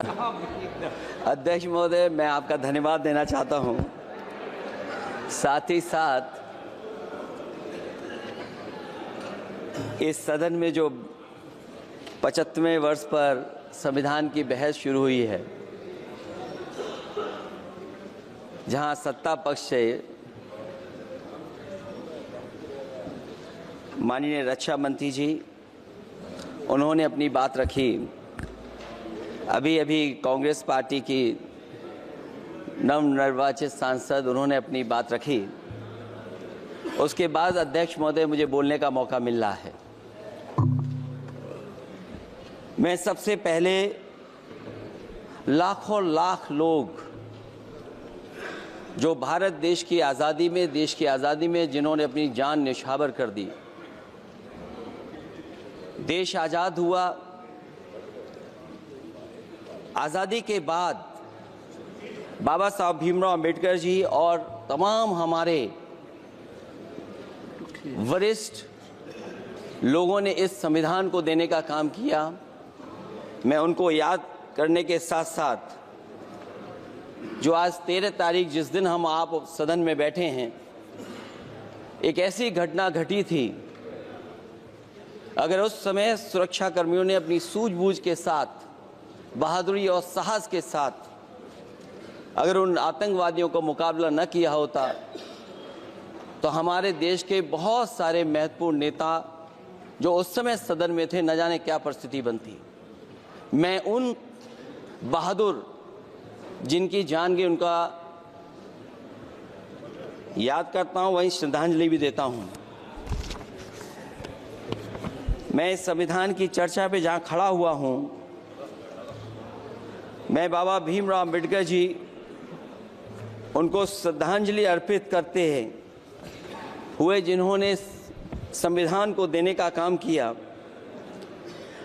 अध्यक्ष महोदय, मैं आपका धन्यवाद देना चाहता हूं। साथ ही साथ इस सदन में जो 75वें वर्ष पर संविधान की बहस शुरू हुई है, जहां सत्ता पक्ष से माननीय रक्षा मंत्री जी उन्होंने अपनी बात रखी। अभी कांग्रेस पार्टी की नवनिर्वाचित सांसद उन्होंने अपनी बात रखी। उसके बाद अध्यक्ष महोदय मुझे बोलने का मौका मिल रहा है। मैं सबसे पहले लाखों लाख लोग जो भारत देश की आज़ादी में जिन्होंने अपनी जान न्यौछावर कर दी, देश आज़ाद हुआ। आज़ादी के बाद बाबा साहब भीमराव अंबेडकर जी और तमाम हमारे वरिष्ठ लोगों ने इस संविधान को देने का काम किया। मैं उनको याद करने के साथ साथ जो आज 13 तारीख जिस दिन हम आप सदन में बैठे हैं, एक ऐसी घटना घटी थी, अगर उस समय सुरक्षा कर्मियों ने अपनी सूझबूझ के साथ, बहादुरी और साहस के साथ अगर उन आतंकवादियों को मुकाबला न किया होता तो हमारे देश के बहुत सारे महत्वपूर्ण नेता जो उस समय सदन में थे, न जाने क्या परिस्थिति बनती। मैं उन बहादुर जिनकी जान गई उनका याद करता हूं, वहीं श्रद्धांजलि भी देता हूं। मैं इस संविधान की चर्चा पे जहां खड़ा हुआ हूं, मैं बाबा भीमराव अंबेडकर जी उनको श्रद्धांजलि अर्पित करते हुए जिन्होंने संविधान को देने का काम किया।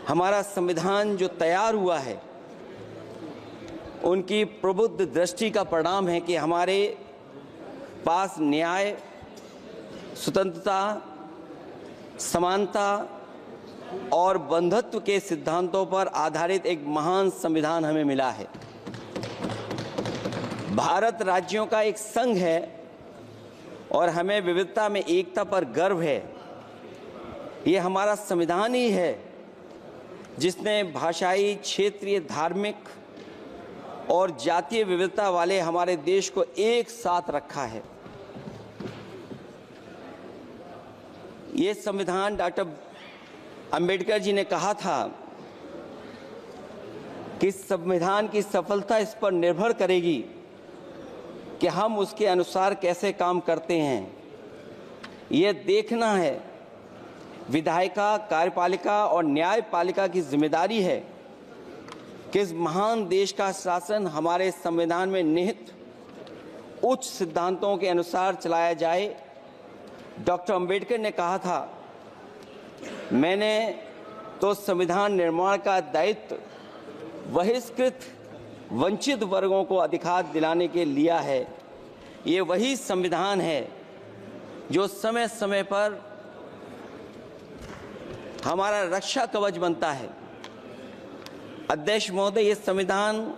हमारा संविधान जो तैयार हुआ है, उनकी प्रबुद्ध दृष्टि का परिणाम है कि हमारे पास न्याय, स्वतंत्रता, समानता और बंधुत्व के सिद्धांतों पर आधारित एक महान संविधान हमें मिला है। भारत राज्यों का एक संघ है और हमें विविधता में एकता पर गर्व है। ये हमारा संविधान ही है जिसने भाषाई, क्षेत्रीय, धार्मिक और जातीय विविधता वाले हमारे देश को एक साथ रखा है। ये संविधान डॉक्टर अंबेडकर जी ने कहा था कि संविधान की सफलता इस पर निर्भर करेगी कि हम उसके अनुसार कैसे काम करते हैं। ये देखना है, विधायिका, कार्यपालिका और न्यायपालिका की जिम्मेदारी है कि इस महान देश का शासन हमारे संविधान में निहित उच्च सिद्धांतों के अनुसार चलाया जाए। डॉक्टर अंबेडकर ने कहा था, मैंने तो संविधान निर्माण का दायित्व बहिष्कृत वंचित वर्गों को अधिकार दिलाने के लिया है। ये वही संविधान है जो समय समय पर हमारा रक्षा कवच बनता है। अध्यक्ष महोदय, ये संविधान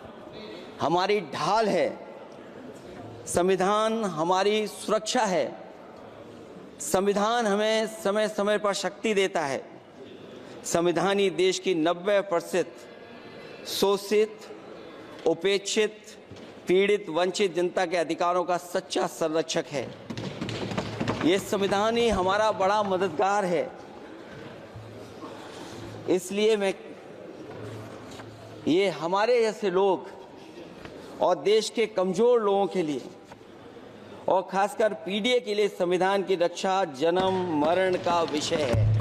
हमारी ढाल है, संविधान हमारी सुरक्षा है, संविधान हमें समय समय पर शक्ति देता है। संविधान ही देश की 90% शोषित, उपेक्षित, पीड़ित, वंचित जनता के अधिकारों का सच्चा संरक्षक है। ये संविधान ही हमारा बड़ा मददगार है। इसलिए ये हमारे जैसे लोग और देश के कमजोर लोगों के लिए और खासकर पीढ़ी के लिए संविधान की रक्षा जन्म मरण का विषय है।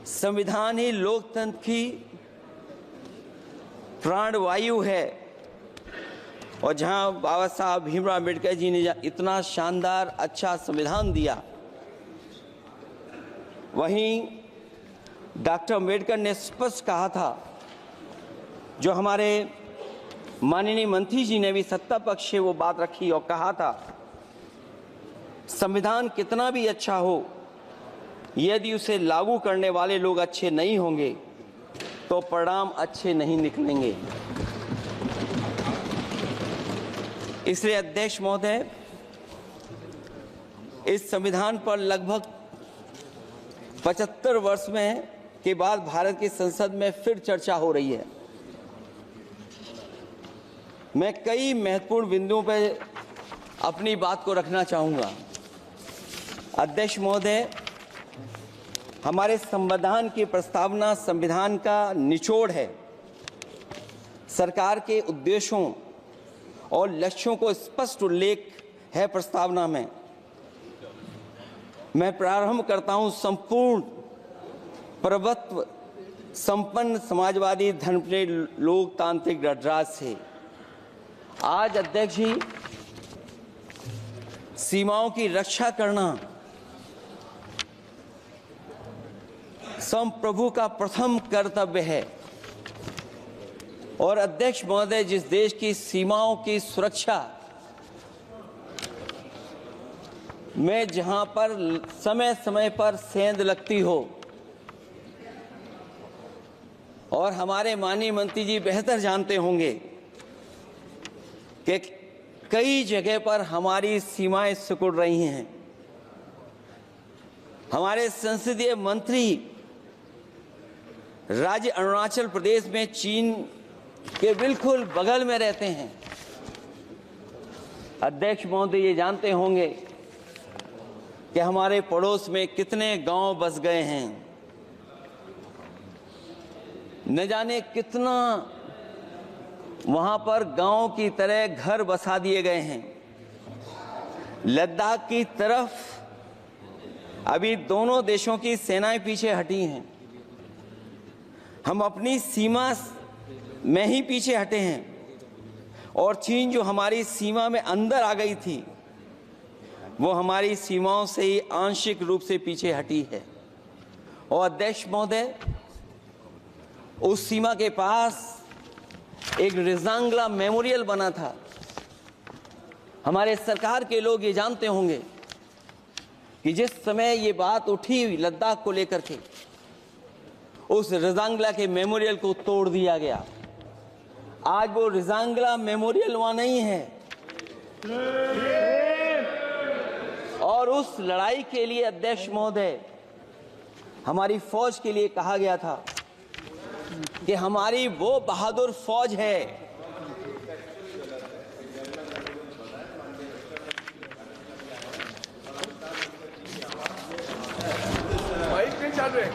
संविधान ही लोकतंत्र की प्राणवायु है और जहां बाबा साहब भीमराव अंबेडकर जी ने इतना शानदार अच्छा संविधान दिया, वहीं डॉक्टर अंबेडकर ने स्पष्ट कहा था, जो हमारे माननीय मंत्री जी ने भी सत्ता पक्ष से वो बात रखी और कहा था, संविधान कितना भी अच्छा हो, यदि उसे लागू करने वाले लोग अच्छे नहीं होंगे तो परिणाम अच्छे नहीं निकलेंगे। इसलिए अध्यक्ष महोदय, इस संविधान पर लगभग 75 वर्ष में के बाद भारत की संसद में फिर चर्चा हो रही है। मैं कई महत्वपूर्ण बिंदुओं पर अपनी बात को रखना चाहूंगा। अध्यक्ष महोदय, हमारे संविधान की प्रस्तावना संविधान का निचोड़ है। सरकार के उद्देश्यों और लक्ष्यों को स्पष्ट उल्लेख है प्रस्तावना में। मैं प्रारंभ करता हूं संपूर्ण प्रभुत्व संपन्न समाजवादी धर्मप्रिय लोकतांत्रिक गणराज्य से। आज अध्यक्ष जी, सीमाओं की रक्षा करना संप्रभु का प्रथम कर्तव्य है। और अध्यक्ष महोदय, जिस देश की सीमाओं की सुरक्षा में जहां पर समय समय पर सेंध लगती हो, और हमारे माननीय मंत्री जी बेहतर जानते होंगे कि कई जगह पर हमारी सीमाएं सिकुड़ रही हैं। हमारे संसदीय मंत्री राज्य अरुणाचल प्रदेश में चीन के बिल्कुल बगल में रहते हैं। अध्यक्ष महोदय, ये जानते होंगे कि हमारे पड़ोस में कितने गांव बस गए हैं। न जाने कितना वहां पर गांव की तरह घर बसा दिए गए हैं। लद्दाख की तरफ अभी दोनों देशों की सेनाएं पीछे हटी हैं। हम अपनी सीमा में ही पीछे हटे हैं, और चीन जो हमारी सीमा में अंदर आ गई थी, वो हमारी सीमाओं से ही आंशिक रूप से पीछे हटी है। और अध्यक्ष महोदय, उस सीमा के पास एक रिजांगला मेमोरियल बना था। हमारे सरकार के लोग ये जानते होंगे कि जिस समय ये बात उठी लद्दाख को लेकर के, उस रिजांगला के मेमोरियल को तोड़ दिया गया। आज वो रिजांगला मेमोरियल वहां नहीं है। और उस लड़ाई के लिए अध्यक्ष महोदय, हमारी फौज के लिए कहा गया था कि हमारी वो बहादुर फौज है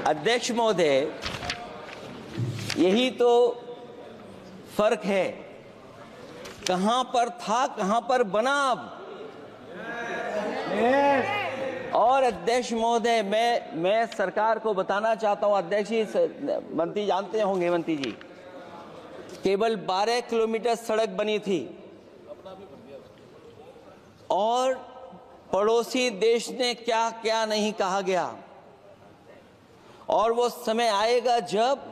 अध्यक्ष महोदय, यही तो फर्क है। कहां पर था, कहां पर बना अब। और अध्यक्ष महोदय, मैं सरकार को बताना चाहता हूं, अध्यक्ष जी, मंत्री जानते होंगे, मंत्री जी, केवल 12 किलोमीटर सड़क बनी थी, और पड़ोसी देश ने क्या क्या नहीं कहा गया। और वो समय आएगा जब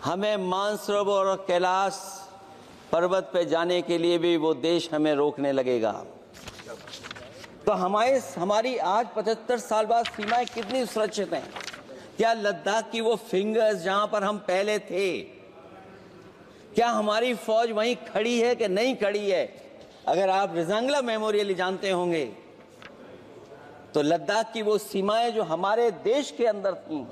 हमें मानसरोवर और कैलाश पर्वत पे जाने के लिए भी वो देश हमें रोकने लगेगा। तो हमारी आज 75 साल बाद सीमाएं कितनी सुरक्षित हैं। क्या लद्दाख की वो फिंगर्स जहां पर हम पहले थे, क्या हमारी फौज वहीं खड़ी है कि नहीं खड़ी है? अगर आप रिजांगला मेमोरियल जानते होंगे, तो लद्दाख की वो सीमाएं जो हमारे देश के अंदर थी,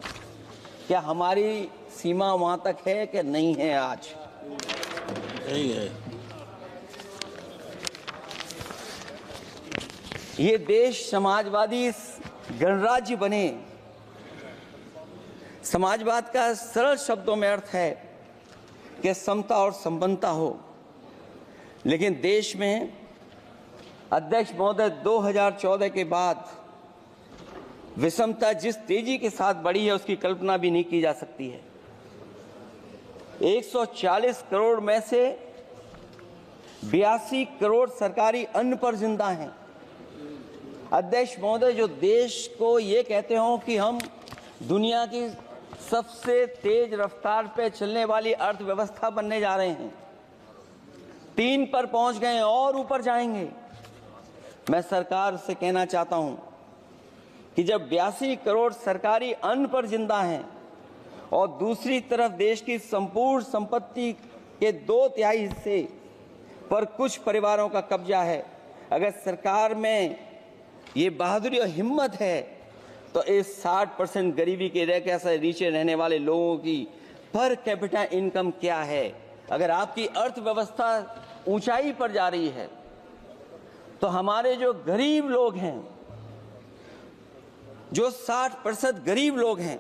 क्या हमारी सीमा वहां तक है कि नहीं है? आज यही है। ये देश समाजवादी गणराज्य बने। समाजवाद का सरल शब्दों में अर्थ है कि समता और संपन्नता हो। लेकिन देश में अध्यक्ष महोदय, 2014 के बाद विषमता जिस तेजी के साथ बढ़ी है, उसकी कल्पना भी नहीं की जा सकती है। 140 करोड़ में से 82 करोड़ सरकारी अन्न पर जिंदा हैं। अध्यक्ष महोदय, जो देश को ये कहते हो कि हम दुनिया की सबसे तेज रफ्तार पे चलने वाली अर्थव्यवस्था बनने जा रहे हैं, 3 पर पहुंच गए और ऊपर जाएंगे। मैं सरकार से कहना चाहता हूं कि जब 82 करोड़ सरकारी अन्न पर जिंदा हैं, और दूसरी तरफ देश की संपूर्ण संपत्ति के 2/3 हिस्से पर कुछ परिवारों का कब्जा है। अगर सरकार में ये बहादुरी और हिम्मत है तो इस 60% गरीबी के रेखा से नीचे रहने वाले लोगों की पर कैपिटा इनकम क्या है? अगर आपकी अर्थव्यवस्था ऊंचाई पर जा रही है तो हमारे जो गरीब लोग हैं, जो 60% गरीब लोग हैं,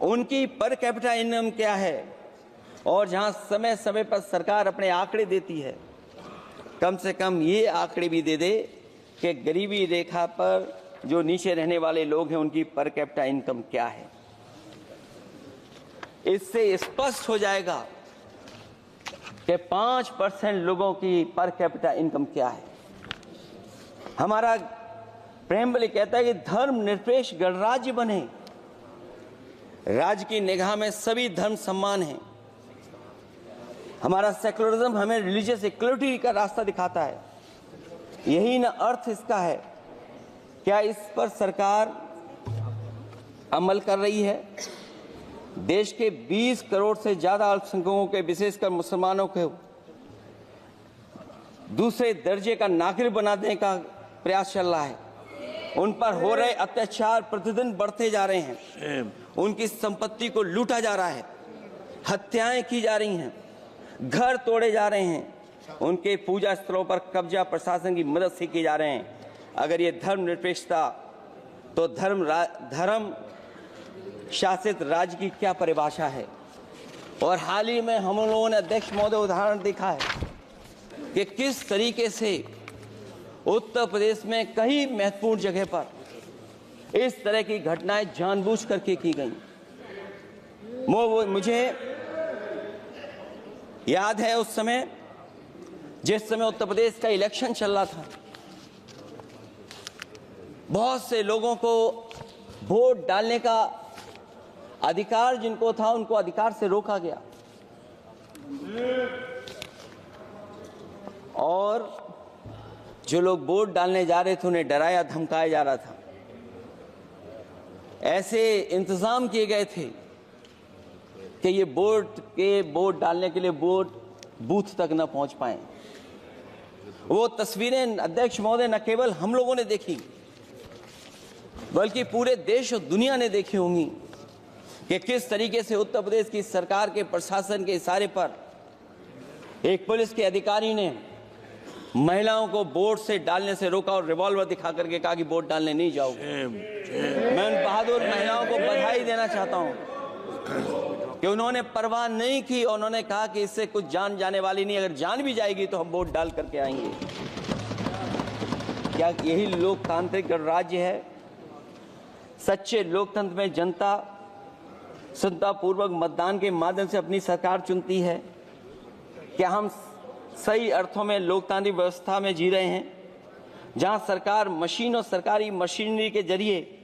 उनकी पर कैपिटा इनकम क्या है? और जहां समय समय पर सरकार अपने आंकड़े देती है, कम से कम ये आंकड़े भी दे दे कि गरीबी रेखा पर जो नीचे रहने वाले लोग हैं उनकी पर कैपिटा इनकम क्या है। इससे स्पष्ट हो जाएगा कि 5% लोगों की पर कैपिटा इनकम क्या है। हमारा प्रेमबली कहता है कि धर्म निरपेक्ष गणराज्य बने, राज्य की निगाह में सभी धर्म समान हैं। हमारा सेकुलरिज्म हमें रिलीजियस इक्वलिटी का रास्ता दिखाता है। यही ना अर्थ इसका है। क्या इस पर सरकार अमल कर रही है? देश के 20 करोड़ से ज्यादा अल्पसंख्यकों के, विशेषकर मुसलमानों को दूसरे दर्जे का नागरिक बनाने का प्रयास चल रहा है। उन पर हो रहे अत्याचार प्रतिदिन बढ़ते जा रहे हैं। उनकी संपत्ति को लूटा जा रहा है, हत्याएं की जा रही हैं, घर तोड़े जा रहे हैं, उनके पूजा स्थलों पर कब्जा प्रशासन की मदद से किए जा रहे हैं। अगर ये धर्म निरपेक्षता तो धर्म शासित राज्य की क्या परिभाषा है? और हाल ही में हम लोगों ने अध्यक्ष महोदय उदाहरण देखा है कि किस तरीके से उत्तर प्रदेश में कई महत्वपूर्ण जगह पर इस तरह की घटनाएं जानबूझ करके की गई। मुझे याद है उस समय, जिस समय उत्तर प्रदेश का इलेक्शन चल रहा था, बहुत से लोगों को वोट डालने का अधिकार जिनको था उनको अधिकार से रोका गया और जो लोग वोट डालने जा रहे थे उन्हें डराया धमकाया जा रहा था। ऐसे इंतजाम किए गए थे कि ये वोट डालने के लिए वोट बूथ तक न पहुंच पाए। वो तस्वीरें अध्यक्ष महोदय न केवल हम लोगों ने देखी बल्कि पूरे देश और दुनिया ने देखी होंगी कि किस तरीके से उत्तर प्रदेश की सरकार के प्रशासन के इशारे पर एक पुलिस के अधिकारी ने महिलाओं को वोट से डालने से रोका और रिवॉल्वर दिखा करके कहा कि वोट डालने नहीं जाओगे। मैं उन बहादुर महिलाओं को बधाई देना चाहता हूं कि उन्होंने परवाह नहीं की और उन्होंने कहा कि इससे कुछ जान जाने वाली नहीं, अगर जान भी जाएगी तो हम वोट डाल करके आएंगे। क्या यही लोकतांत्रिक गणराज्य है? सच्चे लोकतंत्र में जनता संतापूर्वक मतदान के माध्यम से अपनी सरकार चुनती है। क्या हम सही अर्थों में लोकतांत्रिक व्यवस्था में जी रहे हैं, जहां सरकार मशीन और सरकारी मशीनरी के जरिए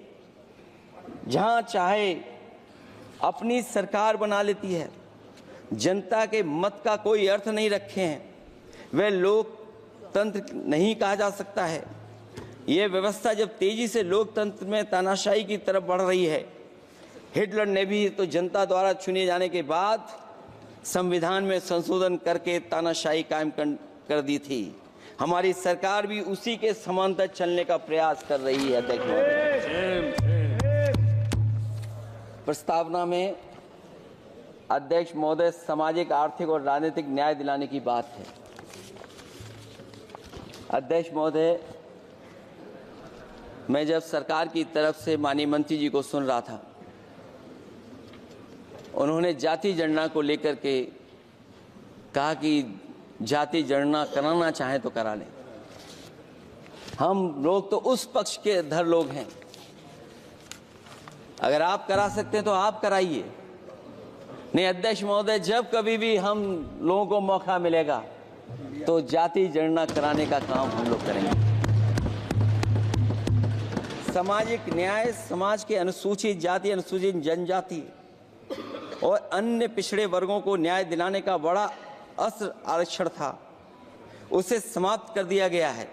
जहां चाहे अपनी सरकार बना लेती है, जनता के मत का कोई अर्थ नहीं रखे हैं, वह लोकतंत्र नहीं कहा जा सकता है। यह व्यवस्था जब तेजी से लोकतंत्र में तानाशाही की तरफ बढ़ रही है, हिटलर ने भी तो जनता द्वारा चुने जाने के बाद संविधान में संशोधन करके तानाशाही कायम कर दी थी। हमारी सरकार भी उसी के समांतर चलने का प्रयास कर रही है। प्रस्तावना में अध्यक्ष महोदय सामाजिक, आर्थिक और राजनीतिक न्याय दिलाने की बात है। अध्यक्ष महोदय, मैं जब सरकार की तरफ से माननीय मंत्री जी को सुन रहा था, उन्होंने जाति जनगणना को लेकर के कहा कि जाति जनगणना कराना चाहें तो करा लें। हम लोग तो उस पक्ष के धर लोग हैं, अगर आप करा सकते हैं तो आप कराइए। नहीं अध्यक्ष महोदय, जब कभी भी हम लोगों को मौका मिलेगा तो जाति जनगणना कराने का काम हम लोग करेंगे। सामाजिक न्याय समाज के अनुसूचित जाति, अनुसूचित जनजाति और अन्य पिछड़े वर्गों को न्याय दिलाने का बड़ा अस्त्र आरक्षण था, उसे समाप्त कर दिया गया है।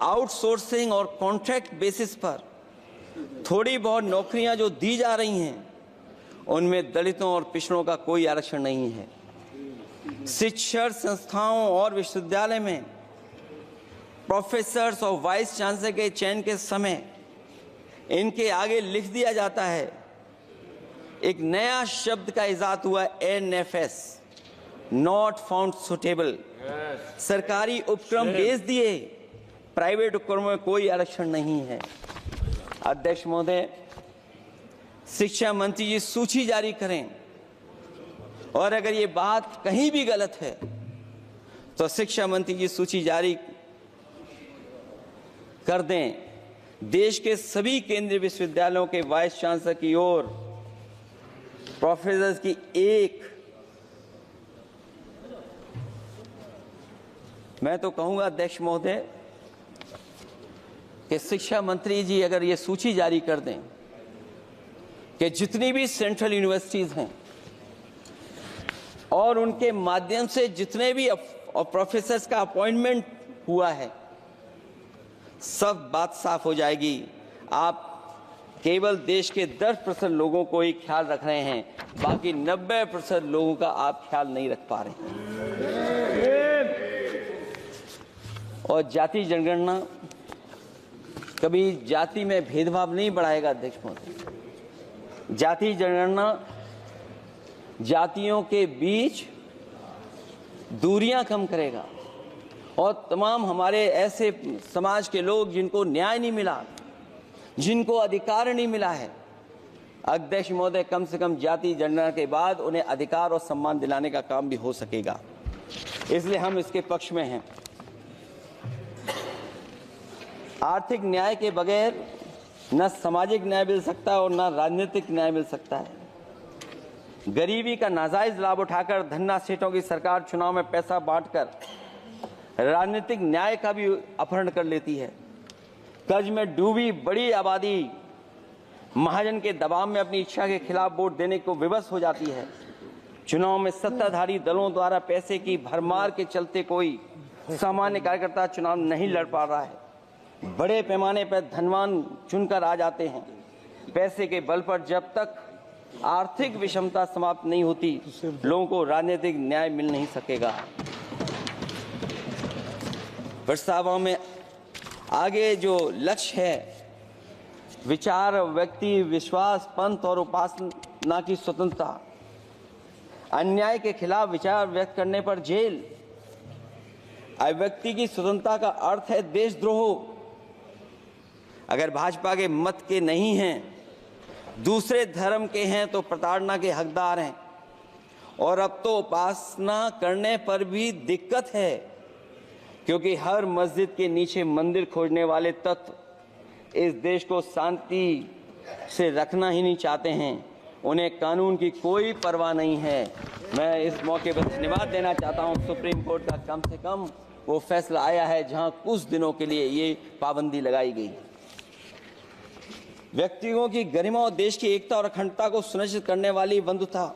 आउटसोर्सिंग और कॉन्ट्रैक्ट बेसिस पर थोड़ी बहुत नौकरियां जो दी जा रही हैं, उनमें दलितों और पिछड़ों का कोई आरक्षण नहीं है। शिक्षण संस्थाओं और विश्वविद्यालय में प्रोफेसर्स और वाइस चांसलर के चयन के समय इनके आगे लिख दिया जाता है, एक नया शब्द का इजाद हुआ, NFS, नॉट फाउंड सुटेबल। सरकारी उपक्रम भेज दिए, प्राइवेट उपक्रमों में कोई आरक्षण नहीं है। अध्यक्ष महोदय, शिक्षा मंत्री जी सूची जारी करें, और अगर ये बात कहीं भी गलत है तो शिक्षा मंत्री जी सूची जारी कर दें। देश के सभी केंद्रीय विश्वविद्यालयों के वाइस चांसलर की ओर प्रोफेसर की एक, मैं तो कहूंगा अध्यक्ष महोदय कि शिक्षा मंत्री जी अगर ये सूची जारी कर दें कि जितनी भी सेंट्रल यूनिवर्सिटीज हैं और उनके माध्यम से जितने भी प्रोफेसर्स का अपॉइंटमेंट हुआ है, सब बात साफ हो जाएगी। आप केवल देश के 10% लोगों को ही ख्याल रख रहे हैं, बाकी 90% लोगों का आप ख्याल नहीं रख पा रहे। और जाति जनगणना कभी जाति में भेदभाव नहीं बढ़ाएगा अध्यक्ष महोदय। जाति जनगणना जातियों के बीच दूरियां कम करेगा और तमाम हमारे ऐसे समाज के लोग जिनको न्याय नहीं मिला, जिनको अधिकार नहीं मिला है, अध्यक्ष महोदय कम से कम जाति जनगणना के बाद उन्हें अधिकार और सम्मान दिलाने का काम भी हो सकेगा। इसलिए हम इसके पक्ष में हैं। आर्थिक न्याय के बगैर न सामाजिक न्याय मिल सकता है और न राजनीतिक न्याय मिल सकता है। गरीबी का नाजायज लाभ उठाकर धन्ना सेठों की सरकार चुनाव में पैसा बांटकर राजनीतिक न्याय का भी अपहरण कर लेती है। कर्ज में डूबी बड़ी आबादी महाजन के दबाव में अपनी इच्छा के खिलाफ वोट देने को विवश हो जाती है। चुनाव में सत्ताधारी दलों द्वारा पैसे की भरमार के चलते कोई सामान्य कार्यकर्ता चुनाव नहीं लड़ पा रहा है। बड़े पैमाने पर धनवान चुनकर आ जाते हैं। पैसे के बल पर जब तक आर्थिक विषमता समाप्त नहीं होती, लोगों को राजनीतिक न्याय मिल नहीं सकेगा। प्रस्तावों में आगे जो लक्ष्य है, विचार, व्यक्ति, विश्वास, पंथ और उपासना की स्वतंत्रता, अन्याय के खिलाफ विचार व्यक्त करने पर जेल, अभिव्यक्ति की स्वतंत्रता का अर्थ है देशद्रोह। अगर भाजपा के मत के नहीं हैं, दूसरे धर्म के हैं तो प्रताड़ना के हकदार हैं। और अब तो उपासना करने पर भी दिक्कत है, क्योंकि हर मस्जिद के नीचे मंदिर खोजने वाले तत्व इस देश को शांति से रखना ही नहीं चाहते हैं। उन्हें कानून की कोई परवाह नहीं है। मैं इस मौके पर धन्यवाद देना चाहता हूं सुप्रीम कोर्ट का, कम से कम वो फैसला आया है जहां कुछ दिनों के लिए ये पाबंदी लगाई गई। व्यक्तियों की गरिमा और देश की एकता और अखंडता को सुनिश्चित करने वाली बंधुता,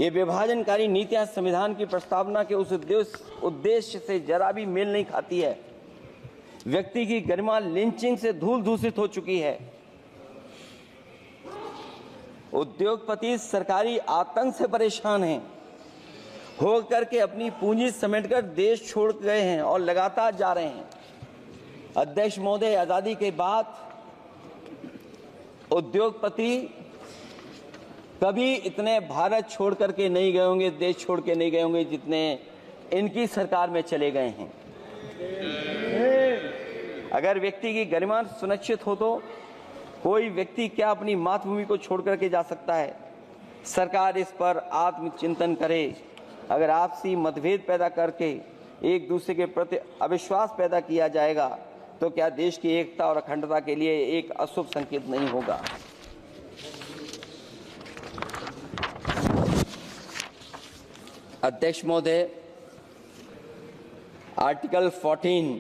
ये विभाजनकारी नीतियां संविधान की प्रस्तावना के उस उद्देश्य से जरा भी मेल नहीं खाती है। व्यक्ति की गरिमा लिंचिंग से धूल दूषित हो चुकी है। उद्योगपति सरकारी आतंक से परेशान हैं, होकर के अपनी पूंजी समेटकर देश छोड़ गए हैं और लगातार जा रहे हैं। अध्यक्ष महोदय, आजादी के बाद उद्योगपति कभी इतने भारत छोड़ करके नहीं गए होंगे, देश छोड़ के नहीं गए होंगे जितने इनकी सरकार में चले गए हैं। अगर व्यक्ति की गरिमा सुनिश्चित हो तो कोई व्यक्ति क्या अपनी मातृभूमि को छोड़ करके जा सकता है। सरकार इस पर आत्मचिंतन करे। अगर आपसी मतभेद पैदा करके एक दूसरे के प्रति अविश्वास पैदा किया जाएगा तो क्या देश की एकता और अखंडता के लिए एक अशुभ संकेत नहीं होगा। अध्यक्ष महोदय, आर्टिकल 14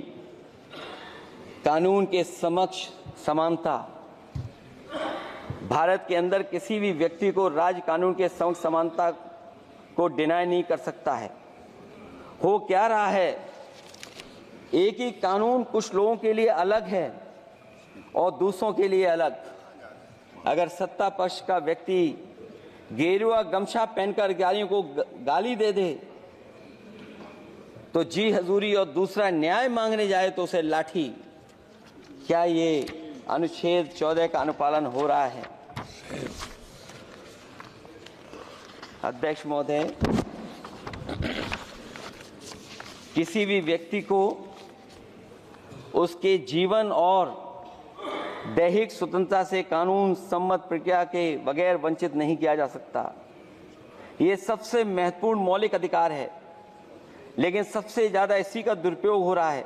कानून के समक्ष समानता, भारत के अंदर किसी भी व्यक्ति को राज्य कानून के समक्ष समानता को डिनाई नहीं कर सकता है। हो क्या रहा है, एक ही कानून कुछ लोगों के लिए अलग है और दूसरों के लिए अलग। अगर सत्ता पक्ष का व्यक्ति गेरुआ गमछा पहनकर अधिकारियों को गाली दे दे तो जी हजूरी और दूसरा न्याय मांगने जाए तो उसे लाठी। क्या ये अनुच्छेद 14 का अनुपालन हो रहा है? अध्यक्ष महोदय, किसी भी व्यक्ति को उसके जीवन और दैहिक स्वतंत्रता से कानून सम्मत प्रक्रिया के बगैर वंचित नहीं किया जा सकता। ये सबसे महत्वपूर्ण मौलिक अधिकार है, लेकिन सबसे ज्यादा इसी का दुरुपयोग हो रहा है।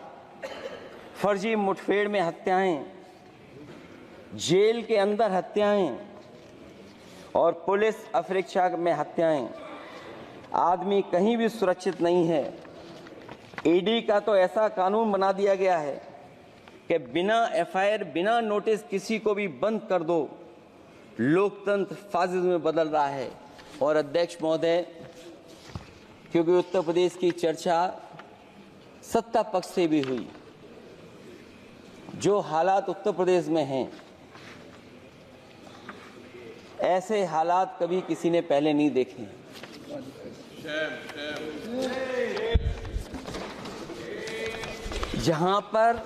फर्जी मुठभेड़ में हत्याएं, जेल के अंदर हत्याएं और पुलिस अफरीक्षा में हत्याएं। आदमी कहीं भी सुरक्षित नहीं है। ईडी का तो ऐसा कानून बना दिया गया है कि बिना एफआईआर, बिना नोटिस किसी को भी बंद कर दो। लोकतंत्र फासिज्म में बदल रहा है। और अध्यक्ष महोदय, क्योंकि उत्तर प्रदेश की चर्चा सत्ता पक्ष से भी हुई, जो हालात उत्तर प्रदेश में हैं, ऐसे हालात कभी किसी ने पहले नहीं देखे। जहां पर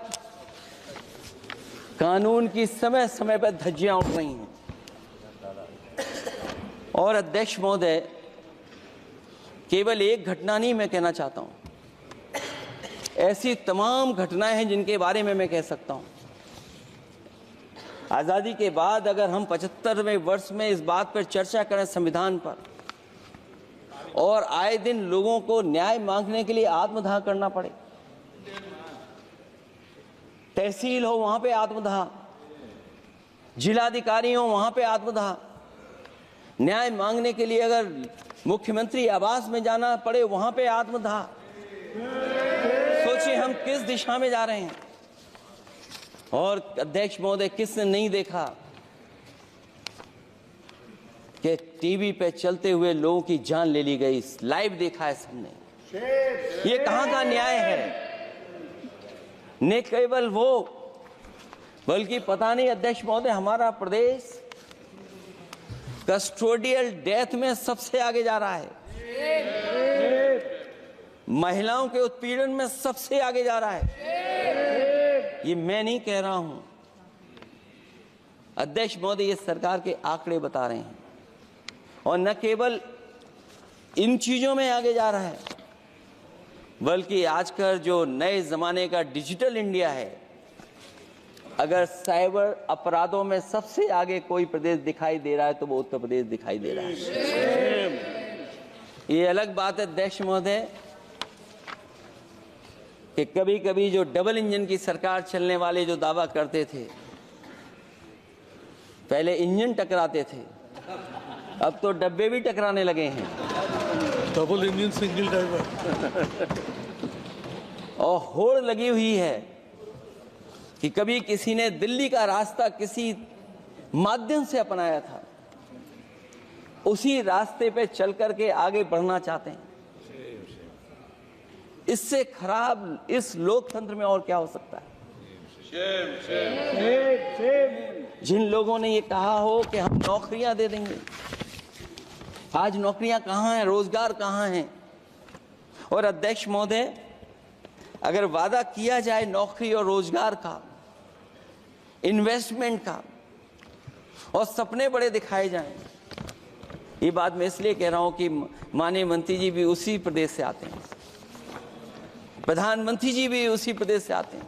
कानून की समय समय पर धज्जियां उड़ रही हैं। और अध्यक्ष महोदय, केवल एक घटना नहीं मैं कहना चाहता हूं, ऐसी तमाम घटनाएं हैं जिनके बारे में मैं कह सकता हूं। आजादी के बाद अगर हम 75वें वर्ष में इस बात पर चर्चा करें संविधान पर, और आए दिन लोगों को न्याय मांगने के लिए आत्मदाह करना पड़े, तहसील हो वहां पे आत्मदाह, जिलाधिकारी हो वहां पे आत्मदाह, न्याय मांगने के लिए अगर मुख्यमंत्री आवास में जाना पड़े वहां पे आत्मदाह। सोचिए हम किस दिशा में जा रहे हैं। और अध्यक्ष महोदय, किसने नहीं देखा कि टीवी पे चलते हुए लोगों की जान ले ली गई? लाइव देखा है सबने। ये कहां का न्याय है? न केवल वो, बल्कि पता नहीं अध्यक्ष महोदय, हमारा प्रदेश कस्टोडियल डेथ में सबसे आगे जा रहा है। महिलाओं के उत्पीड़न में सबसे आगे जा रहा है। ये मैं नहीं कह रहा हूं, अध्यक्ष महोदय, ये सरकार के आंकड़े बता रहे हैं। और न केवल इन चीजों में आगे जा रहा है, बल्कि आजकल जो नए जमाने का डिजिटल इंडिया है, अगर साइबर अपराधों में सबसे आगे कोई प्रदेश दिखाई दे रहा है तो वो उत्तर प्रदेश दिखाई दे रहा है। ये अलग बात है अध्यक्ष महोदय कि कभी कभी जो डबल इंजन की सरकार चलने वाले जो दावा करते थे, पहले इंजन टकराते थे, अब तो डब्बे भी टकराने लगे हैं। Double engine single driver. और होड़ लगी हुई है कि कभी किसी ने दिल्ली का रास्ता किसी माध्यम से अपनाया था, उसी रास्ते पे चल करके आगे बढ़ना चाहते हैं। इससे खराब इस लोकतंत्र में और क्या हो सकता है? जिन लोगों ने ये कहा हो कि हम नौकरियां दे देंगे, आज नौकरियां कहां हैं? रोजगार कहां हैं? और अध्यक्ष महोदय, अगर वादा किया जाए नौकरी और रोजगार का, इन्वेस्टमेंट का, और सपने बड़े दिखाए जाएं, ये बात मैं इसलिए कह रहा हूं कि माननीय मंत्री जी भी उसी प्रदेश से आते हैं, प्रधानमंत्री जी भी उसी प्रदेश से आते हैं।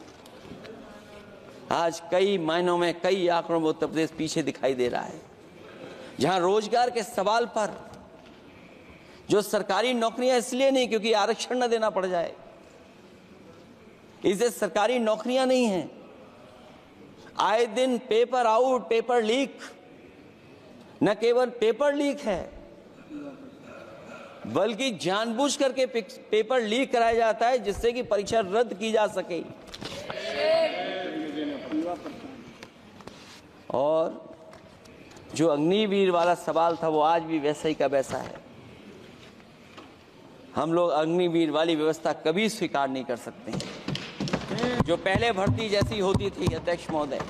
आज कई मायनों में, कई आंकड़ों में उत्तर प्रदेश पीछे दिखाई दे रहा है। जहां रोजगार के सवाल पर, जो सरकारी नौकरियां इसलिए नहीं क्योंकि आरक्षण न देना पड़ जाए, इसे सरकारी नौकरियां नहीं हैं। आए दिन पेपर आउट, पेपर लीक, न केवल पेपर लीक है बल्कि जानबूझ करके पेपर लीक कराया जाता है जिससे कि परीक्षा रद्द की जा सके। और जो अग्निवीर वाला सवाल था वो आज भी वैसा ही का वैसा है। हम लोग अग्निवीर वाली व्यवस्था कभी स्वीकार नहीं कर सकते हैं जो पहले भर्ती जैसी होती थी। अध्यक्ष महोदय,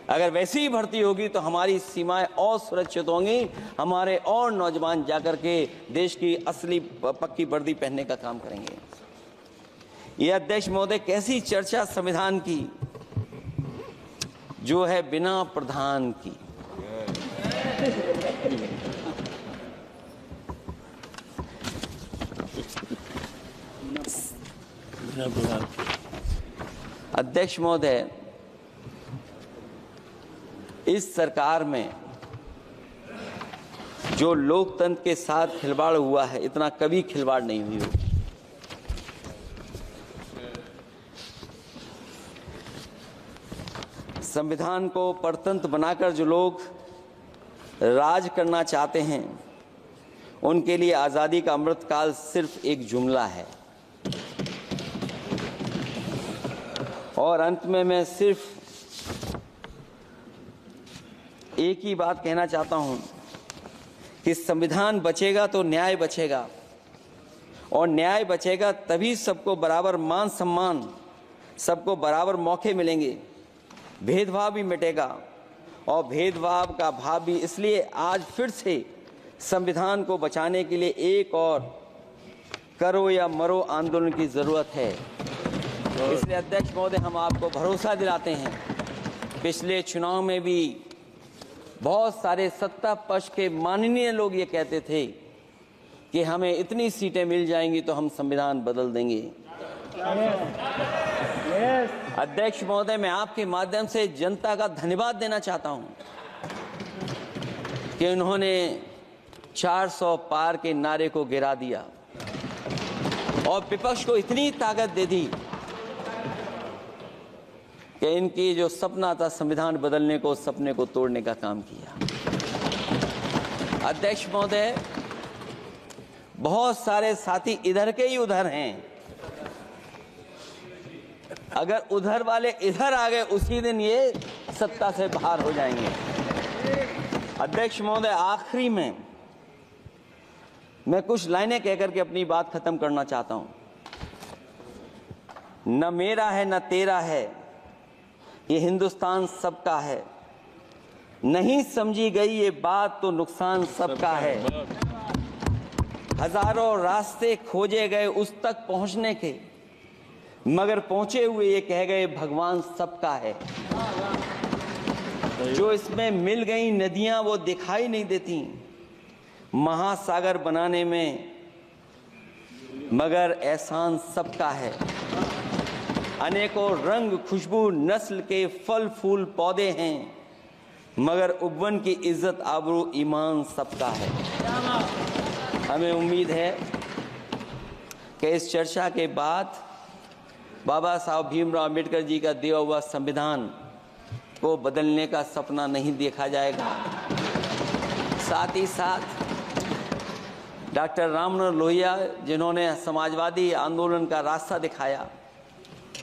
अगर वैसी ही भर्ती होगी तो हमारी सीमाएं और सुरक्षित होंगी, हमारे और नौजवान जाकर के देश की असली पक्की वर्दी पहनने का काम करेंगे। ये अध्यक्ष महोदय कैसी चर्चा संविधान की जो है बिना प्रधान की। अध्यक्ष महोदय, इस सरकार में जो लोकतंत्र के साथ खिलवाड़ हुआ है, इतना कभी खिलवाड़ नहीं हुई होगी। संविधान को परतंत्र बनाकर जो लोग राज करना चाहते हैं, उनके लिए आज़ादी का अमृतकाल सिर्फ एक जुमला है। और अंत में मैं सिर्फ एक ही बात कहना चाहता हूं कि संविधान बचेगा तो न्याय बचेगा, और न्याय बचेगा तभी सबको बराबर मान सम्मान, सबको बराबर मौके मिलेंगे, भेदभाव भी मिटेगा। और भेदभाव का भाव भी इसलिए आज फिर से संविधान को बचाने के लिए एक और करो या मरो आंदोलन की जरूरत है। इसलिए अध्यक्ष महोदय, हम आपको भरोसा दिलाते हैं, पिछले चुनाव में भी बहुत सारे सत्ता पक्ष के माननीय लोग ये कहते थे कि हमें इतनी सीटें मिल जाएंगी तो हम संविधान बदल देंगे। अध्यक्ष महोदय, मैं आपके माध्यम से जनता का धन्यवाद देना चाहता हूं कि उन्होंने 400 पार के नारे को गिरा दिया और विपक्ष को इतनी ताकत दे दी कि इनकी जो सपना था संविधान बदलने को, उस सपने को तोड़ने का काम किया। अध्यक्ष महोदय, बहुत सारे साथी इधर के ही उधर हैं, अगर उधर वाले इधर आ गए उसी दिन ये सत्ता से बाहर हो जाएंगे। अध्यक्ष महोदय, आखिरी में मैं कुछ लाइनें कहकर के अपनी बात खत्म करना चाहता हूं। न मेरा है न तेरा है, ये हिंदुस्तान सबका है। नहीं समझी गई ये बात तो नुकसान सबका है। हजारों रास्ते खोजे गए उस तक पहुंचने के, मगर पहुंचे हुए ये कह गए भगवान सबका है। जो इसमें मिल गई नदियां वो दिखाई नहीं देती महासागर बनाने में, मगर एहसान सबका है। अनेकों रंग खुशबू नस्ल के फल फूल पौधे हैं, मगर उपवन की इज्जत आबरू ईमान सबका है। हमें उम्मीद है कि इस चर्चा के बाद बाबा साहब भीमराव अम्बेडकर जी का दिया हुआ संविधान को बदलने का सपना नहीं देखा जाएगा। साथ ही साथ डॉक्टर राममनोहर लोहिया, जिन्होंने समाजवादी आंदोलन का रास्ता दिखाया,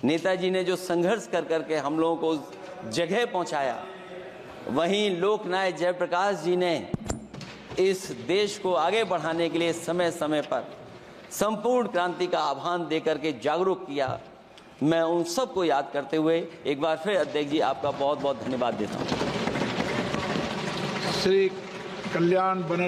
नेताजी ने जो संघर्ष कर करके हम लोगों को उस जगह पहुंचाया, वहीं लोकनायक जयप्रकाश जी ने इस देश को आगे बढ़ाने के लिए समय समय पर संपूर्ण क्रांति का आह्वान देकर के जागरूक किया। मैं उन सबको याद करते हुए एक बार फिर अध्यक्ष जी आपका बहुत बहुत धन्यवाद देता हूं। श्री कल्याण बनर्जी।